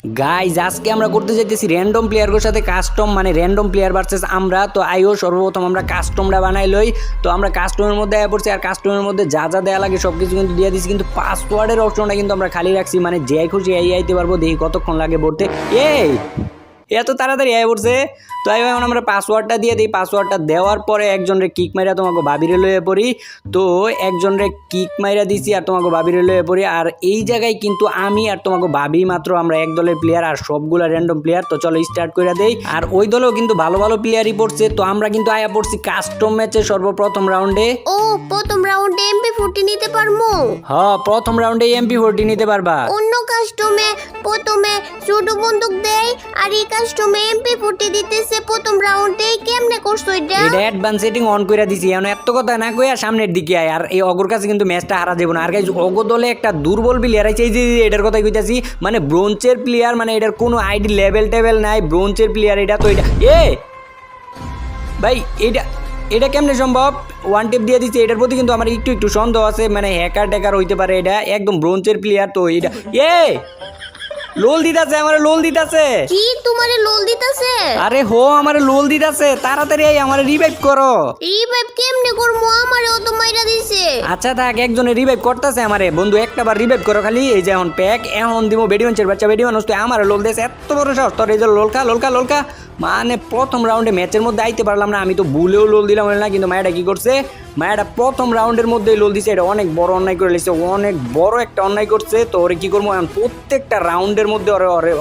Guys আজকে আমরা করতে যাইতেছি র্যান্ডম প্লেয়ারের সাথে কাস্টম, মানে র্যান্ডম প্লেয়ার ভার্সেস আমরা। তো আইও সর্বপ্রথম আমরা কাস্টমটা বানাই লই। তো আমরা কাস্টমের মধ্যে আয়া পড়ছি, আর কাস্টমের মধ্যে যা যা দেওয়া লাগে সব কিছু কিন্তু দিয়ে দিচ্ছি, কিন্তু পাসওয়ার্ডের অপশনটা কিন্তু আমরা খালি রাখছি, মানে যে খুশি এই আইতে পারবো। দেখি কতক্ষণ লাগে পড়তে। এই এত তাড়াতাড়ি আয় পড়ছে। তো এখন আমরা পাসওয়ার্ডটা দিয়ে দিই। পাসওয়ার্ডটা দেওয়ার পরে একজনরে কিক মাইরা তোমাকে বাবিরে লয়ে পড়ি। তো একজনরে কিক মাইরা দিছি আর তোমাকে বাবিরে লয়ে পড়ি। আর এই জায়গায় কিন্তু আমি আর তোমাকে বাবি মাত্র আমরা এক দলের প্লেয়ার, আর সবগুলা র্যান্ডম প্লেয়ার। তো চলো স্টার্ট করে দেই। আর ওই দলেও কিন্তু ভালো ভালো প্লেয়ারই পড়ছে। তো আমরা কিন্তু আয়া পড়ছি কাস্টম ম্যাচে সর্বপ্রথম রাউন্ডে। ও প্রথম রাউন্ডে MP40 নিতে পারমু? হ্যাঁ, প্রথম রাউন্ডে MP40 নিতে পারবা। অন্য কাস্টমে প্রথমে ছোট বন্দুক দেয়, আর এই কাস্টমে MP40 দিতেছে প্রথম রাউন্ডে। কেমনে করছো এটা? এটা অ্যাডভান্স সেটিং অন কইরা দিছি। এখন এত কথা না কইয়া সামনের দিকে আয়। আর এই অগর কাছে কিন্তু ম্যাচটা হারা যাবে না। আর গাইজ অগর দলে একটা দুর্বল প্লেয়ার আছে, এই যে এটার কথাই কইতাছি, মানে ব্রোঞ্জের প্লেয়ার, মানে এটার কোনো আইডি লেভেল টেভেল নাই, ব্রোঞ্জের প্লেয়ার এটা। তো এটা ভাই এটা কেমনে সম্ভব? ওয়ান টেপ দিয়ে দিচ্ছে। এটার প্রতি কিন্তু আমার একটু সন্দেহ আছে, মানে হ্যাকার ট্যাকার হইতে পারে। এটা একদম ব্রোঞ্জের প্লেয়ার। তো এটা লোল দিতাছে, আমার লোল দিতাছে। কি তোমারে লোল দিতাছে? আরে হো, আমার লোল দিতাছে। তাড়াতাড়ি আমার রিভাইভ করো। রিভাইভ কেমনে করমু? আমারেও তো মাইরা দিছে। আচ্ছা থাক, একজনে রিভাইভ করতেছে আমারে। বন্ধু একটা বার রিভাইভ করো খালি। এই যে এখন প্যাক এখন দিব বেডিমানচের বাচ্চা, বেডিমানস তো আমার লোল দিয়েছে। এত বড় সাহস তোর! এই যে লোলকা। মানে প্রথম রাউন্ডে ম্যাচের মধ্যে আইতে পারলাম না। আমি তো ভুলেও লোল দিলাম না, কিন্তু মায়াটা কি করছে? মায়াটা প্রথম রাউন্ডের মধ্যেই লোল দিছে। এটা অনেক বড় অন্যায় করে লেছে, অনেক বড় একটা অন্যায় করছে। তো ওরে কি করবো এখন? প্রত্যেকটা রাউন্ডের মধ্যে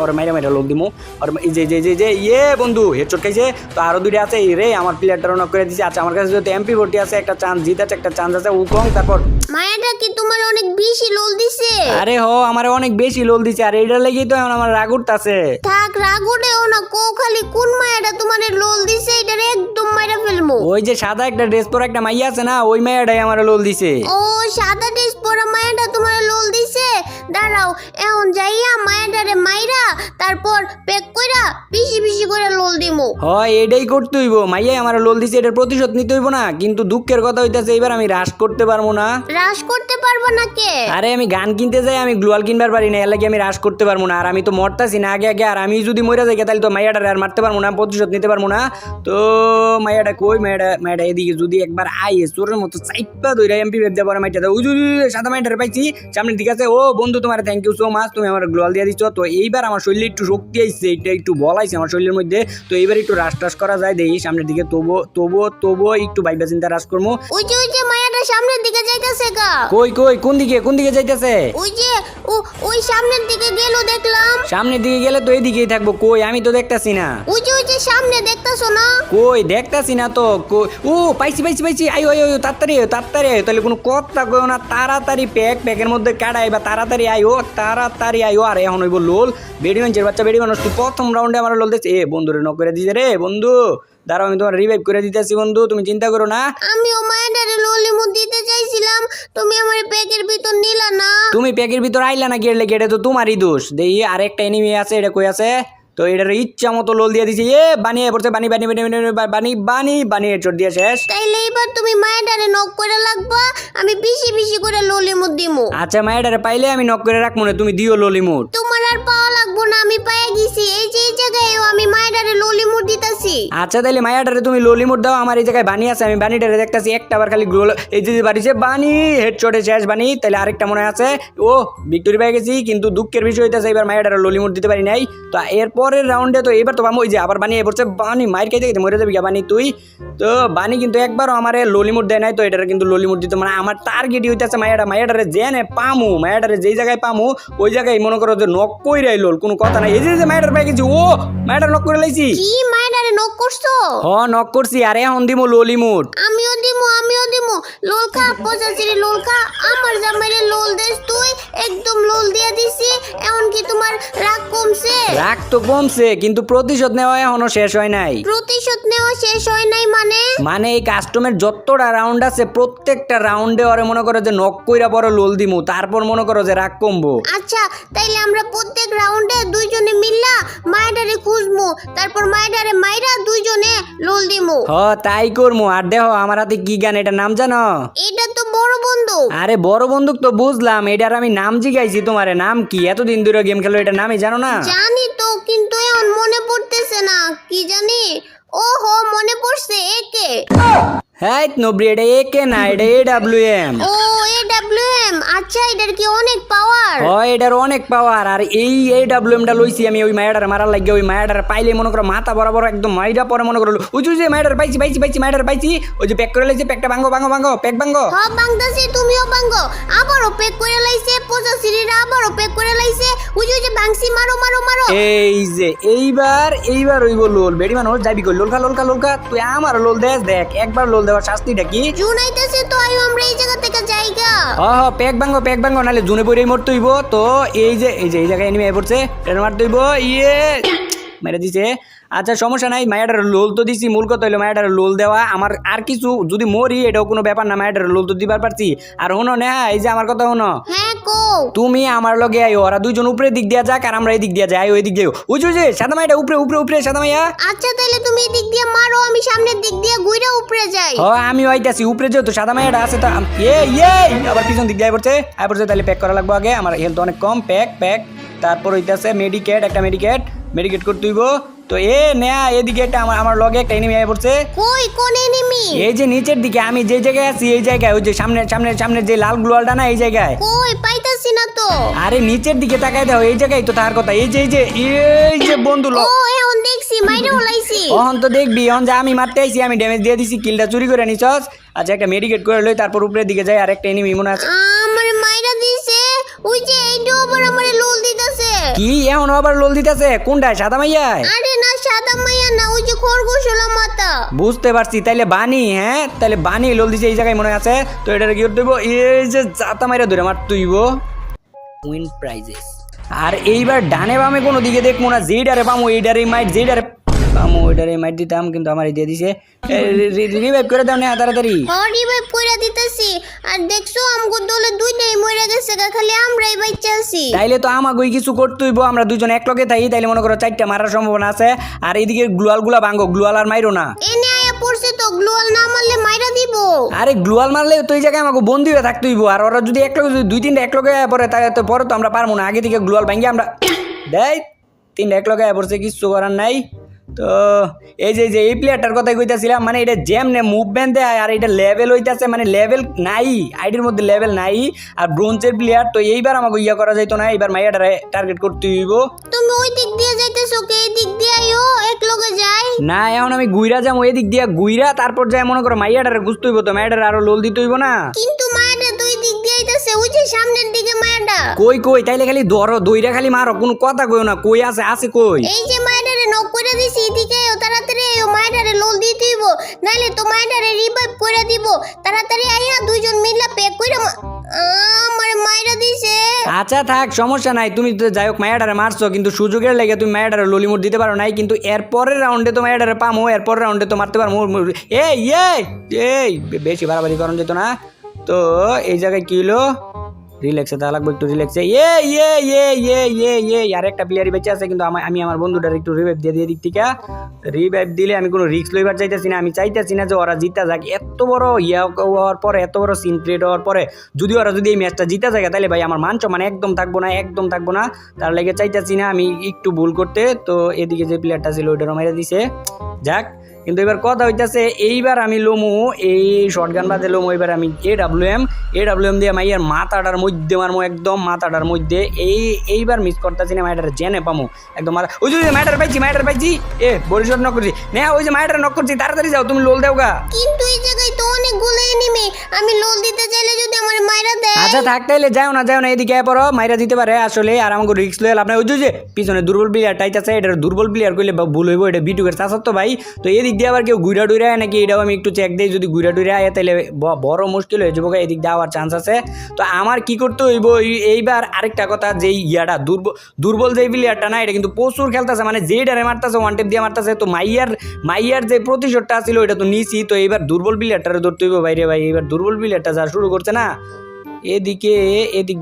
ওরে মাইরা লোল দিমু। আর এই যে বন্ধু হেডশট খাইছে। তো আরো দুইটা আছে। রে আমার প্লেয়ারটা নক করে দিছে। আচ্ছা আমার কাছে যদি MP40 আছে, একটা চান্স জিতাছে, একটা চান্স আছে উকং। তারপর মায়াটা কি তোমার অনেক বেশি লোল দিছে? আরে আমার অনেক বেশি লোল দিছে। আর এইটার লেগেই তো এখন আমার রাগ উঠতাছে। থাক, রাগুডেও না কো, খালি কোন মায়াটা তোমারে লোল দিছে এটারে একদম মাইরা ফেলমু। ওই যে সাদা একটা ড্রেস পরা একটা মাইয়া আছে না, ওই মাইয়াটাই আমার লোল দিছে। ও সাদা ড্রেস পরা মায়াটা তোমারে লোল দিছে? দাঁড়াও, এখন যাইয়া মায়াটারে মাইরা তারপর প্যাক কইরা পিছি করে লোল দিমু। হয় এটাই করতে হইব। মাইয়াই আমার লোল দিছে, এটার প্রতিশোধ নিতে হইব না। কিন্তু দুঃখের কথা হইতাছে এবার আমি রাশ করতে পারবো না। রাশ করতে পারবো না কে? আরে আমি গান কিনতে যাই, আমি গ্লোয়াল কিনবার পারি না, এর লাগি আমি রাশ করতে পারবো না। আর আমি তো মরতাছি না আগে। আর আমি যদি মরে যাই তাহলে তো মাইয়াটা আর মারতে পারবো না, প্রতিশোধ নিতে পারবো না। তো মাইয়াটা কই? মাইয়াটা এদিকে যদি একবার আইয়ে চোরের মতো চাইপা ধইরা MP5 দিয়ে পরে মাইটা দাও। ওই সাদা মাইটারে পাইছি সামনের দিকে আছে। ও বন্ধু তোমার থ্যাংক ইউ সো মাচ, তুমি আমার গ্লোয়াল দিয়ে দিচ্ছ। তো এইবার আমার শরীরে একটু শক্তি আইছে, এটা একটু বল আইছে আমার শরীরের মধ্যে। তো এইবার একটু রাশ করা যায় দেখি সামনের দিকে। তবুও একটু বাইবা চিন্তা রাশ করবো। ওই যে মায়াটা সামনের দিকে যাইতাছে গা। কই কোন দিকে যাইতেছে? ওই যে ওই সামনের দিকে গেল দেখলাম। সামনের দিকে গেলে তো এইদিকেই থাকবো। কই আমি তো দেখতাছি না। ওই যে সামনে দেখতাছো না? কই দেখতাছি না তো। ও পাইছি। আইও তাড়াতাড়ি তাহলে কোনো কথা কইও না। তাড়াতাড়ি প্যাকের মধ্যে কাটাই বা তাড়াতাড়ি আইও। আর এখন হইব লোল। বেডিমানচের বাচ্চা, বেডিমানস তুই প্রথম রাউন্ডে আমার লোল দিচ্ছে। বন্ধুরে নক করে দিছে রে। বন্ধু দাঁড়াও, আমি তোমার রিভাইভ করে দিতেছি বন্ধু, তুমি চিন্তা করো না। আমিও মায়াটারে ললিমু দিতে চাইছিলাম, তুমি আমার প্যাকের ভিতর নিলা না। তুমি প্যাকের ভিতর আইলা না গেলে এটা তো তোমারই দোষ। দেখি আরেকটা এনিমি আছে, এটা কই আছে? তো এটার ইচ্ছা মতো লোল দিয়ে দিছি। বানিয়ে পড়ছে, বানি হেডশট দিয়ে শেষ। তাইলে এবার তুমি মায়াটারে নক করে লাগবা, আমি বেশি করে ললিমু দিমু। আচ্ছা মায়েরারে পাইলে আমি নক করে রাখবো না, তুমি দিও ললিমুট। তোমার আর পাওয়া লাগবো না, আমি পেয়ে গেছি। এই জায়গায়ও আমি মায়াটারে ললিমু দিতাছি। আচ্ছা তাইলে মায়াটারে তুমি ললিমুট দাও। আমার এই জায়গায় বানি আছে, আমি বানিটারে দেখতাছি। একটা বার খালি এই যে বাড়িছে বানি হেডশটে শেষ বানি। তাইলে আরেকটা মনে আছে। ও ভিক্টোরি পেয়ে গেছি, কিন্তু দুঃখের বিষয় হইতেছে এবার মায়াটারে ললিমুট দিতে পারি নাই। তো এরপরের রাউন্ডে তো এবার তো পাবো। ওই যে আবার বানিয়ে পড়ছে। বানি মায়ের খাইতে মরে যাবি বানি তুই। তো বানি কিন্তু একবারও আমার ললিমুট দেয় নাই। তো এটারে কিন্তু ললিমুট দিতে, মানে আমার টার্গেটই হইতেছে মায়াটারে জেনে পামু। মায়াটারে যেই জায়গায় পামু ওই জায়গায় মনে করো যে নক কইরাই লোল, কোনো কথা নাই। এই যে মায়াটার পেয়ে গেছি। ও মায়াটার নক করে লাইছি। কি মায়াটারে নক করছো? নক করছি। আরে এখন দিমু ললিমুট। আমিও দিমু লোল খা, পচাচিরি লোল খা। আমার জামাইরে লোল দেস তুই, একদম লোল দিয়ে দিছি। এখন কি তোমার রাগ কমছে? রাগ তো কমছে, কিন্তু প্রতিশোধ নেওয়া এখনো শেষ হয় নাই। প্রতিশোধ নেওয়া শেষ হয় নাই মানে এই কাস্টমের যতটা রাউন্ড আছে প্রত্যেকটা রাউন্ডে ওরে মনে করো যে নক কইরা পরে লোল দিমু, তারপর মনে করো যে রাগ কমবো। আচ্ছা তাইলে আমরা প্রত্যেক রাউন্ডে দুইজনে মিল্লা মায়াটারে খুঁজমু, তারপর মায়াটারে মাইরা দুইজনে লোল দিমু। তাই করমু। আর দেখো আমার হাতে কি গান, এটা নাম জানো? এটা তো বড় বন্দুক। আরে বড় বন্দুক তো বুঝলাম, এটার আমি নাম জিগাইছি তোমারে। নাম কি? এতদিন ধরে গেম খেলো, এটা নামই জানো না? জানি কিন্তু এখন মনে পড়তেছে না কি জানি। ওহো মনে পড়ছে একে। হ্যাঁ নবরি, এটা একে না, এটা AWM। ও AWM, আচ্ছা এটার কি অনেক পাওয়ার? হয় এটার অনেক পাওয়ার। আর এই AWMটা লইছি আমি ওই মায়াটার মারার লাগে। ওই মায়াটার পাইলে মনে করো মাথা বরাবর একদম মাইরা পরে মনে করো ওই যে মায়াটার পাইছি মায়াটার পাইছি। ওই যে প্যাক করে লাইছে, প্যাকটা ভাঙ্গো প্যাক ভাঙ্গো। হ্যাঁ বাংদাসি, তুমিও বাঙ্গো। আবারও পেক করে লাইছে, 85 আবারও পেক করে লাইছে। ওই যে ভাঙছি, মারো। এই যে এইবার হইব লোল। বেড়ি মানুষ যাবি কই লোলকা তুই আমার লোল দেখ একবার লোল দেওয়ার শাস্তিটা কি? জুনাইতেছে তো আইও আমরা এই জায়গা থেকে যাইগা। প্যাক ভাঙ্গো নাহলে জুনে পড়েই মরতে হইব। তো এই জায়গায় এনিমি আই পড়ছে, এটা মারতে হইব। মেরে দিছে। আচ্ছা সমস্যা নাই, মায়াটার লোল তো দিছি। মূল কথা হইলো মায়াটার লোল দেওয়া। আমার আর কিছু যদি মরি এটাও কোনো ব্যাপার না, মায়াটার লোল তো দিবার পারছি। আর হনো না, এই যে আমার কথা হনো, হ্যাঁ কো তুমি আমার লগে আইও। ওরা দুইজন উপরে দিক দিয়া যাক আর আমরা এই দিক দিয়া যাই। ওই দিক দিয়ে ওই যে সাদা মাইটা উপরে সাদা মাইয়া। আচ্ছা তাহলে তুমি এই দিক দিয়ে মারো, আমি সামনের দিক দিয়ে ঘুরে উপরে যাই। আমি আইতাছি উপরে, যেহেতু সাদা মাইয়াটা আছে। তো আবার পিছন দিক দিয়ে আই পড়ছে। তাহলে প্যাক করা লাগবো আগে, আমার হেলথ অনেক কম। প্যাক তারপর হইতাছে একটা মেডিকেট করতে হইব। তো এদিকে একটা আমার লগে একটা এনিমি আই পড়ছে। কই কোন এনিমি? এই যে নিচের দিকে, আমি যে জায়গায় আছি এই জায়গায়, ওই যে সামনে যে লাল গ্লোয়ালটা না, এই জায়গায়। কই পাইতাছি না তো। আরে নিচের দিকে তাকাই দাও, এই জায়গায় তো তার কথা। এই যে বন্ধু ও এখন দেখছি, মাইরে ওলাইছি। অহন তো দেখবি, অহন যে আমি মারতে আইছি, আমি ড্যামেজ দিয়ে দিছি, কিলটা চুরি করে নিছস। আচ্ছা একটা মেডিকেট করে লই, তারপর উপরের দিকে যাই। আর একটা এনিমি মনে আছে আমারে মাইরা দিছে। ওই যে এইটো আবার আমারে লোল দিতাছে। কি এখন আবার লোল দিতেছে? কোনটায়, সাদা মাইয়ায়? আরে না সাদা মাইয়া না, ওই যে খরগোশলা মাথা। বুঝতে পারছি, তাইলে বানি। হ্যাঁ তাইলে বানি লোল দিছে এই জায়গায় মনে আছে। তো এটা কি করতে হইব? এই যে জাতা মাইরা ধরে মারতে হইব। Win prices. আর এইবার ডানে বামে কোনো দিকে দেখবো না, যেইডারে পামো এইডারে মাইট, যেইডারে পামো ওইডারে মাইট দিতাম, কিন্তু আমার দিয়ে দিছে। রিভাইভ করে দাও না তাড়াতাড়ি। রিভাইভ কইরা দিতেছি। আর দেখছো আমগো দলে দুইটাই মরে গেছে, খালি আমরাই বাচ্চা আছি। তাইলে তো আমাগোই কিছু করতে হইব। আমরা দুজন এক লগে থাকি, তাইলে মনে করো 4টা মারার সম্ভাবনা আছে। আর এইদিকে গ্লুয়ালগুলা ভাঙ্গো, গ্লুয়াল আর মাইরো না। এনে আয়া পড়ছে তো, গ্লুয়াল না মারলে মাইরা দিব। আরে গ্লুয়াল মারলে তো এই জায়গায় আমাকে বন্দি হয়ে থাকতে হইব। আর ওরা যদি এক লগে, যদি 2-3টা এক লগে পরে, তাহলে তো পরে তো আমরা পারবো না। আগে থেকে গ্লুয়াল ভাঙ্গি আমরা দেয় 3টা এক লগে পড়ছে, কিছু করার নাই। তো এই যে এই প্লেয়ারটার কথাই কইতাছিলাম, মানে এটা যেমনে মুভমেন্ট দেয় আর এটা লেভেল হইতাছে, মানে লেভেল নাই আইডির মধ্যে, লেভেল নাই। আর ব্রোঞ্জের প্লেয়ার। তো এইবার আমাকে করা যাইতো না, এইবার মাইয়াটারে টার্গেট করতে হইব। তুমি ওই দিক দিয়ে যাইতেছো, কে এই দিক দিয়ে আইও, এক লগে যাই না। এখন আমি গুইরা যাবো এই দিক দিয়ে, গুইরা তারপর যাই মনে করো মাইয়াটারে গুছতে হইব। তো মাইয়াটারে আরো লোল দিতে হইব না? কিন্তু মায়াটা দুই দিক দিয়ে আইতাছে, ওই যে সামনের দিকে মায়াটা। কই তাইলে খালি ধরো, দইরা খালি মারো, কোনো কথা কইও না। কই আছে কই? এই যে মায়াটারে নক করে দিছি, এদিকে তাড়াতাড়ি আইও, মায়াটারে লোল দিতে হইব, নাইলে তো মায়াটারে রিভাইভ করে দিব। তাড়াতাড়ি আইয়া দুইজন মিলা পেক কইরা আমারে মাইরা দিছে। আচ্ছা থাক, সমস্যা নাই। তুমি তো যাই হোক মায়াটারে মারছো, কিন্তু সুযোগের লাগে তুমি মায়াটারে ললিমুট দিতে পারো নাই। কিন্তু এর পরের রাউন্ডে তো মায়াটারে পামো, এর পরের রাউন্ডে তো মারতে পারবো। এই বেশি বাড়াবাড়ি করানো যেত না। তো এই জায়গায় কি হলো? রিল্যাক্সে দেওয়া লাগবে, একটু রিল্যাক্সে। আর একটা প্লেয়ারই বেঁচে আছে, কিন্তু আমি আমার বন্ধুটার একটু রিভাইভ দিয়ে দিক থেকে। রিভাইভ দিলে আমি কোনো রিস্ক লইবার চাইতেছি না। আমি চাইতেছি না যে ওরা জিতা যাক। এত বড় হওয়ার পরে, এত বড় সিন ক্রিয়েট হওয়ার পরে যদি এই ম্যাচটা জিতা যায়, তাহলে ভাই আমার মানে একদম থাকবো না। তার লেগে চাইতেছি না আমি একটু ভুল করতে। তো এদিকে যে প্লেয়ারটা ছিল ওইটারও মেরে দিছে, যাক। কিন্তু এবার কথা হইতাছে, এইবার আমি লোমু এই শর্টগান বাদে লোমু। এবার আমি AWM দিয়ে মাইয়ার মাথাটার মধ্যে মারমো, একদম মাথাটার মধ্যে। এইবার মিস করতেছি না, মাইটার জেনে পামো একদম মাথা। ওই যে মাইটার পাইছি। বরিশট নক করছি না, ওই যে মাইটার নক করছি। তাড়াতাড়ি যাও, তুমি লোল দেও গা। কিন্তু এই জায়গায় তো অনেকগুলো এনিমি, আমি লোল দিতে চাইলে যদি আমার মাইরা দেয়। আচ্ছা থাক, তাইলে যাও না এদিকে পড়ো, মাইরা দিতে পারে আসলে। আর আমাকে রিস্ক লয়ে লাভ নাই। ওই যে পিছনে দুর্বল প্লেয়ার টাইতাছে, এটা দুর্বল প্লেয়ার কইলে ভুল হইব। এটা বিটুকের চাচার তো ভাই। তো এদিক দিয়ে আবার কেউ গুইরা ডুইরা নাকি, এটাও আমি একটু চেক দেই। যদি গুইরা ডুইরা আয় তাহলে বড় মুশকিল হয়ে যাবো, এদিক দিয়ে আওয়ার চান্স আছে। তো আমার কি করতে হইব এইবার? আরেকটা কথা, যে ইয়াটা দুর্বল যে প্লেয়ারটা না, এটা কিন্তু প্রচুর খেলতেছে, মানে যেইটারে মারতেছে ওয়ান টেপ দিয়ে মারতেছে। তো মাইয়ার যে প্রতিশোধটা ছিল ওইটা তো নিছি। তো এইবার দুর্বল প্লেয়ারটারে ধরতে হইব বাইরে ভাই। এইবার দুর্বল প্লেয়ারটা যা শুরু করছে না, এদিক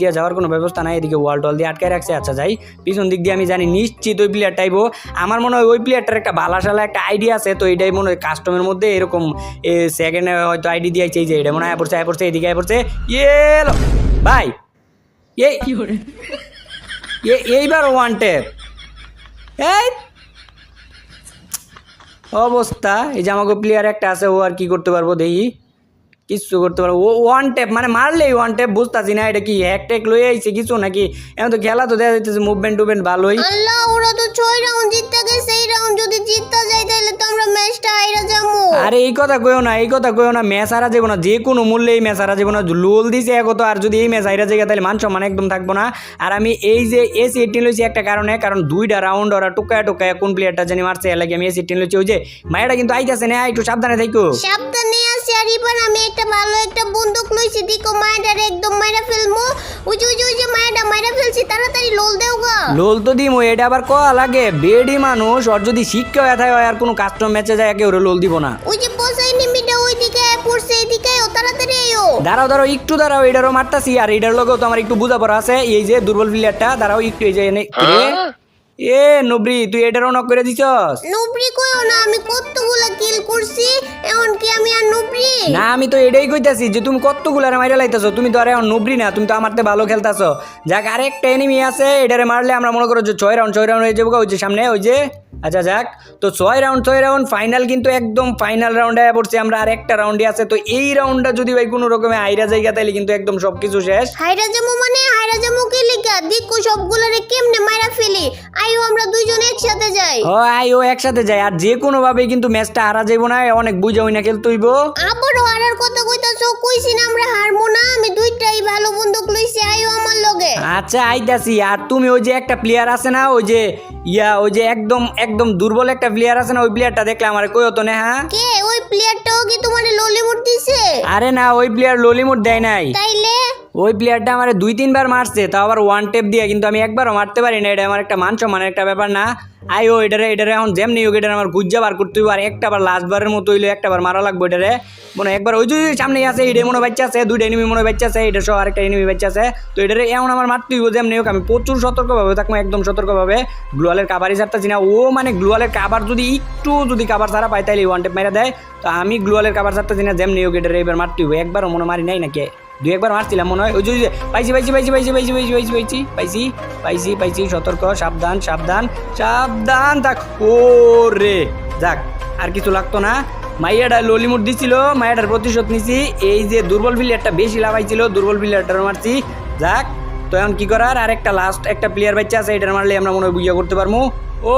দিয়ে যাওয়ার কোনো ব্যবস্থা নাই। এদিকে ওয়াল টল দিয়ে আটকায় রাখছে। আচ্ছা যাই পিছন দিক দিয়ে, আমি জানি নিশ্চিত ওই প্লেয়ারটা আইবো। আমার মনে হয় ওই প্লেয়ারটার একটা বালাশালা একটা আইডিয়া আছে। তো এটাই মনে হয় কাস্টমের মধ্যে এরকম সেকেন্ডে হয়তো আইডি দিয়েছে। এই যে এটা মনে হয় পড়ছে এদিকে পড়ছে। ভাই এইবার ওয়ান টেপ এই অবস্থা, এই যে আমাকে প্লেয়ার একটা আছে, ও আর কি করতে পারবো দেখি, কিচ্ছু করতে পারবো। ও ওয়ান ট্যাপ মানে মারলেই ওয়ান ট্যাপ, বুঝতেছি না এটা কি হ্যাক ট্যাক লয়ে আইছে কিছু নাকি। এখন তো খেলা তো দেখা যাইতেছে মুভমেন্ট টুভমেন্ট ভালোই। আল্লাহ, ওরা তো 6 রাউন্ড জিততে গেছে, এই রাউন্ড যদি জিততে যায় তাহলে তো আমরা ম্যাচটা হাইরা যাবো। আরে এই কথা কইও না, এই কথা কইও না, ম্যাচ হারা যাবো না, যে কোনো মূল্যে এই ম্যাচ হারা যাবো না। লোল দিছে একত, আর যদি এই ম্যাচ হাইরা যায় তাহলে মান সম্মান একদম থাকবো না। আর আমি এই যে এসি 18 লইছি একটা কারণে, কারণ 2টা রাউন্ড ওরা টুকায় টুকায় কোন প্লেয়ারটা জানি মারছে, এর লাগে আমি এসি 18 লইছি। ওই যে মায়েরা কিন্তু আইতাছে না, একটু সাবধানে থাকো। সাবধানে আছি। আর এবার আমি একটা ভালো একটা বন্দুক লইছি, দিকো মায়েরারে একদম মাইরা ফেলমু। ওই যে মায়েরা মাইরা ফেলছি, তাড়াতাড়ি লোল দেও গা। লোল তো দিমো, এটা আবার কয়া লাগে বেডি মানুষ, ওর যদি শিক্ষা হয়ে থাকে আর কোনো কাস্টম ম্যাচে যায় কেউ লোল দিব না। ওই যে বসাই নিমিটা ওইদিকে পড়ছে, এদিকে ও তাড়াতাড়ি আইও। দাঁড়াও দাঁড়াও একটু দাঁড়াও, এটারও মারতাছি, আর এটার লগেও তো আমার একটু বোঝাপড়া আছে। এই যে দুর্বল প্লেয়ারটা, দাঁড়াও একটু, এই যে এ নবরি, তুই এটারও নক করে দিছস। নুবরি কইও না, আমি কতগুলা কিল করছি, এখন কি আমি আর নুবরি? না আমি তো এটাই কইতাছি যে তুমি কতগুলো মাইরা লাইতাছো, তুমি তো আর এখন নবরি না, তুমি তো আমারতে ভালো খেলতাছো। যাক, আরেকটা এনিমি আছে, এটারে মারলে আমরা মনে করো যে 6 রাউন্ড হয়ে যাবো। ওই যে সামনে ওই যে, আচ্ছা যাক, তো 6 রাউন্ড ফাইনাল, কিন্তু একদম ফাইনাল রাউন্ডে পড়ছি আমরা, আর একটা রাউন্ডই আছে। তো এই রাউন্ডটা যদি ভাই কোনো রকমে হাইরা জায়গা তাইলে কিন্তু একদম সবকিছু শেষ। হাইরা যাবো মানে হাইরা যাবো কি লিগা? দিকো সবগুলারে কেমনে মাইরা ফেলি? আইও আমরা দুইজন একসাথে যাই। ও আই ও একসাথে যায়, আর যে কোনো ভাবে কিন্তু ম্যাচটা হারা যাইবো না, অনেক বুঝা হই না খেলতে হইব। আবারও হারার কথা কইতাছো, কইছি না আমরা হারবো না, আমি দুইটাই ভালো বন্দুক লইছি, আইও আমার লগে। আচ্ছা আইতাছি। আর তুমি ওই যে একটা প্লেয়ার আছে না, ওই যে ওই যে একদম একদম দুর্বল একটা প্লেয়ার আছে না, ওই প্লেয়ারটা দেখলে আমার কইও তো না। হ্যাঁ, কে ওই প্লেয়ারটাও কি তোমারে ললিমুট দিছে? আরে না, ওই প্লেয়ার ললিমুট দেয় নাই। তাইলে ওই প্লেয়ারটা আমার 2-3 বার মারছে, তাও আবার ওয়ান টেপ দিয়ে, কিন্তু আমি একবারও মারতে পারি না। এটা আমার একটা মান সম্মানের একটা ব্যাপার না। আইও এটারে এখন যেমনি হোক এটারে আমার গুজ্জা বার করতে হইব, আর একটা বার লাস্ট বারের মতো হইলে একটা বার মারা লাগবে এটারে। মনে হয় একবার ওই যে সামনে আছে, এটা মনে বাচ্চা আছে, 2টা এনিমি মনে বাচ্চা আছে, এটা সহ আরেকটা এনিমি বাচ্চা আছে। তো এটারে এমন আমার মারতে হইব যেমনি হোক। আমি প্রচুর সতর্কভাবে থাকবো, একদম সতর্কভাবে। গ্লোয়ালের কাভারই ছাড়তেছি না। ও মানে গ্লোয়ালের কাভার যদি কাভার ছাড়া পাই তাইলে ওয়ান টেপ মেরে দেয়। তো আমি গ্লোয়ালের কাভার ছাড়তেছি না, যেমনি হোক এটারে এবার মারতে হইব। একবারও মনে মারি নাই নাকি, 2-1 মারছিলাম মনে হয়। ওই যে পাইছি। সতর্ক, সাবধান থাক। ও রে যাক, আর কিছু লাগতো না। মাইয়াটা ললিমুট দিছিল, মাইয়াটার প্রতিশোধ নিছি। এই যে দুর্বল প্লেয়ারটা বেশি লাগাইছিল, দুর্বল প্লেয়ারটার মারছি। যাক, তো এখন কি করার, আর একটা লাস্ট একটা প্লেয়ার বাচ্চা আছে, এটার মারলে আমরা মনে হয় বুঝিয়া করতে পারবো। ও